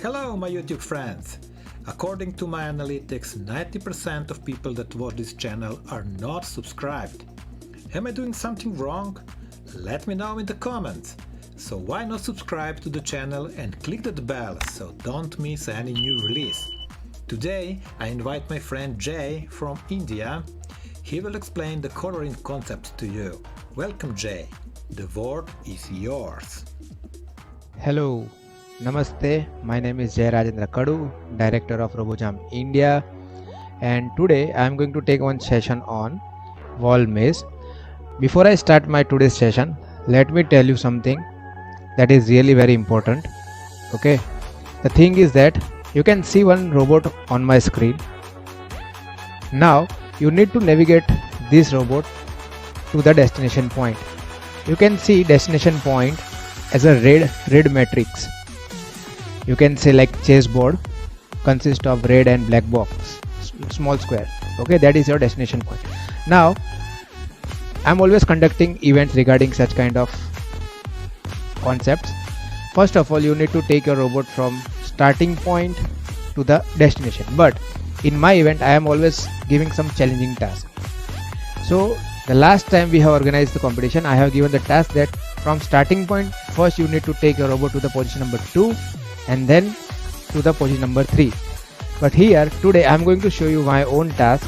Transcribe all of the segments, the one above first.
Hello my YouTube friends! According to my analytics, 90% of people that watch this channel are not subscribed. Am I doing something wrong? Let me know in the comments. So why not subscribe to the channel and click that bell so don't miss any new release. Today I invite my friend Jay from India. He will explain the COLORYNTH concept to you. Welcome Jay, the word is yours. Hello, Namaste, my name is Rajendra Kadu, Director of ROBOJAM India, and today I am going to take one session on wall maze. Before I start my today's session, let me tell you something that is really very important. Okay, the thing is that you can see one robot on my screen. Now you need to navigate this robot to the destination point. You can see destination point as a red matrix. You can say like chessboard consists of red and black box, small square. Okay, that is your destination point. Now I'm always conducting events regarding such kind of concepts. First of all, you need to take your robot from starting point to the destination, but in my event I am always giving some challenging task. So the last time we have organized the competition, I have given the task that from starting point, first you need to take your robot to the position number 2 and then to the position number 3. But here today I am going to show you my own task.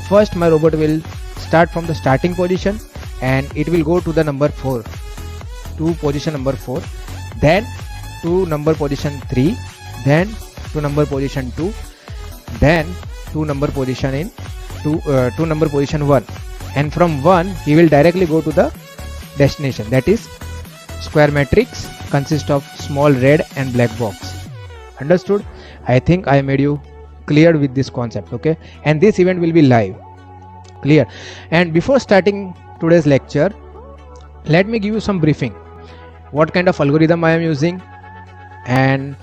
First my robot will start from the starting position and it will go to the number 4, to position number 4, then to number position 3, then to number position 2, then to number position in to number position 1, and from 1 he will directly go to the destination, that is square matrix consists of small red and black box. Understood? I think I made you clear with this concept. Okay, and this event will be live. Clear? And before starting today's lecture, let me give you some briefing. What kind of algorithm I am using and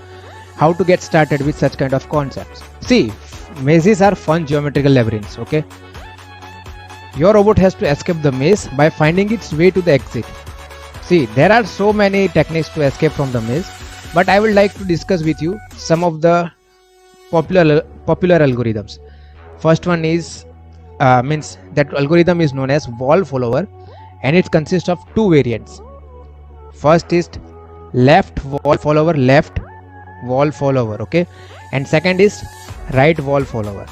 how to get started with such kind of concepts. See, mazes are fun geometrical labyrinths. Okay, your robot has to escape the maze by finding its way to the exit. See, there are so many techniques to escape from the maze, but I would like to discuss with you some of the popular algorithms. First one is that algorithm is known as wall follower, and it consists of two variants. First is left wall follower, okay, and second is right wall follower.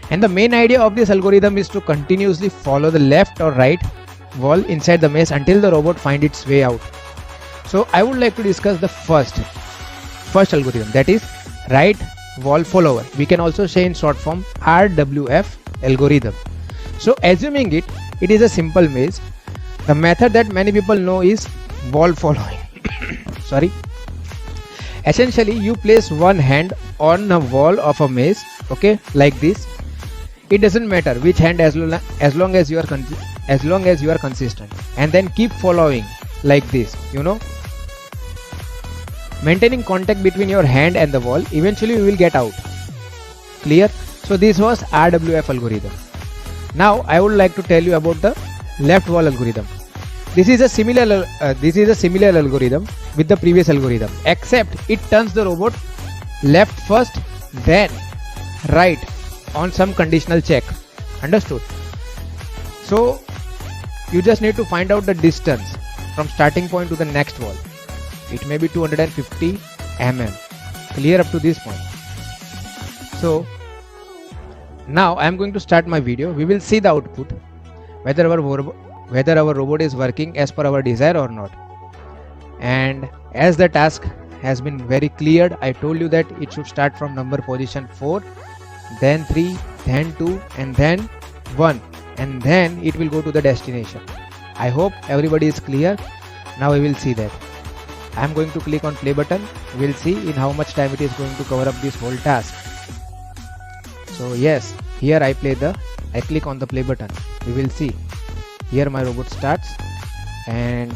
And the main idea of this algorithm is to continuously follow the left or right wall inside the maze until the robot finds its way out. So I would like to discuss the first algorithm, that is right wall follower. We can also say in short form RWF algorithm. So assuming it is a simple maze, the method that many people know is wall following. Sorry. Essentially you place one hand on a wall of a maze, okay, like this. It doesn't matter which hand as long as you are consistent, and then keep following like this, you know, maintaining contact between your hand and the wall. Eventually you will get out. Clear? So this was RWF algorithm. Now I would like to tell you about the left wall algorithm. This is a similar algorithm with the previous algorithm, except it turns the robot left first, then right on some conditional check. Understood? So you just need to find out the distance from starting point to the next wall. It may be 250 mm. Clear up to this point? So now I am going to start my video. We will see the output, whether our robot is working as per our desire or not. And as the task has been very cleared, I told you that it should start from number position 4, then 3, then 2, and then 1, and then it will go to the destination. I hope everybody is clear. Now we will see that. I am going to click on play button. We will see in how much time it is going to cover up this whole task. So yes, here I click on the play button. We will see. Here my robot starts, and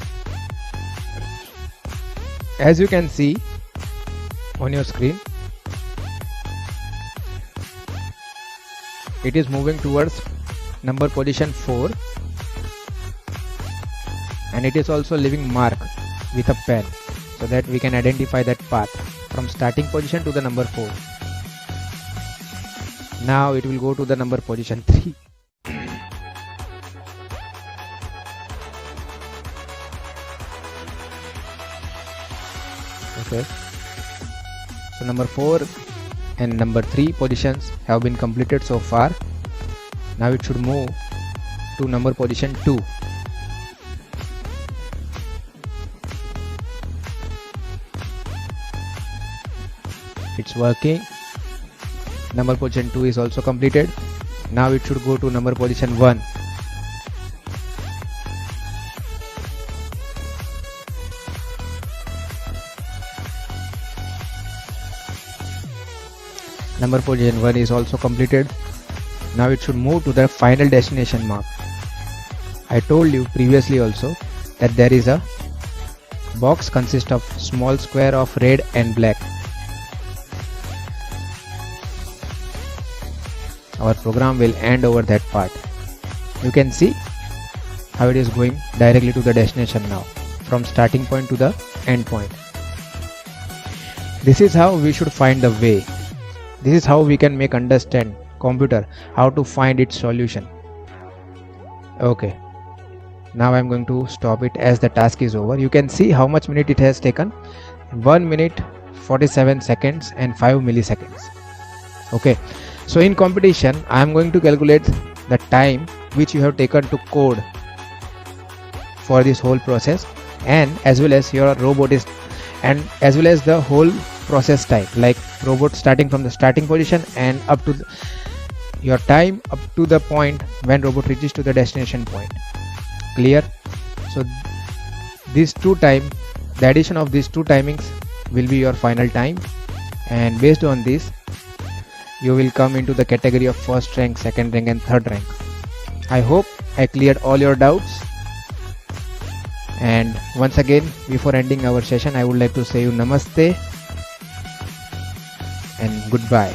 as you can see on your screen, it is moving towards number position 4, and it is also leaving mark with a pen. so that we can identify that path from starting position to the number 4. Now it will go to the number position 3. Okay, so number 4 and number 3 positions have been completed so far. Now it should move to number position 2. It's working. Number position 2 is also completed. Now it should go to number position 1. Number position 1 is also completed. Now it should move to the final destination mark. I told you previously also that there is a box consists of small square of red and black. Our program will end over that part. You can see how it is going directly to the destination now, from starting point to the end point. This is how we should find the way. This is how we can make understand computer how to find its solution. Okay, now I am going to stop it as the task is over. You can see how much minute it has taken. 1 minute 47 seconds and 5 milliseconds. Okay, so in competition I am going to calculate the time which you have taken to code for this whole process, and as well as your robot is, and as well as the whole process time, like robot starting from the starting position and up to your time up to the point when robot reaches to the destination point. Clear? So these two time, the addition of these two timings will be your final time, and based on this you will come into the category of first rank, second rank and third rank. I hope I cleared all your doubts. And once again, before ending our session, I would like to say you namaste and goodbye.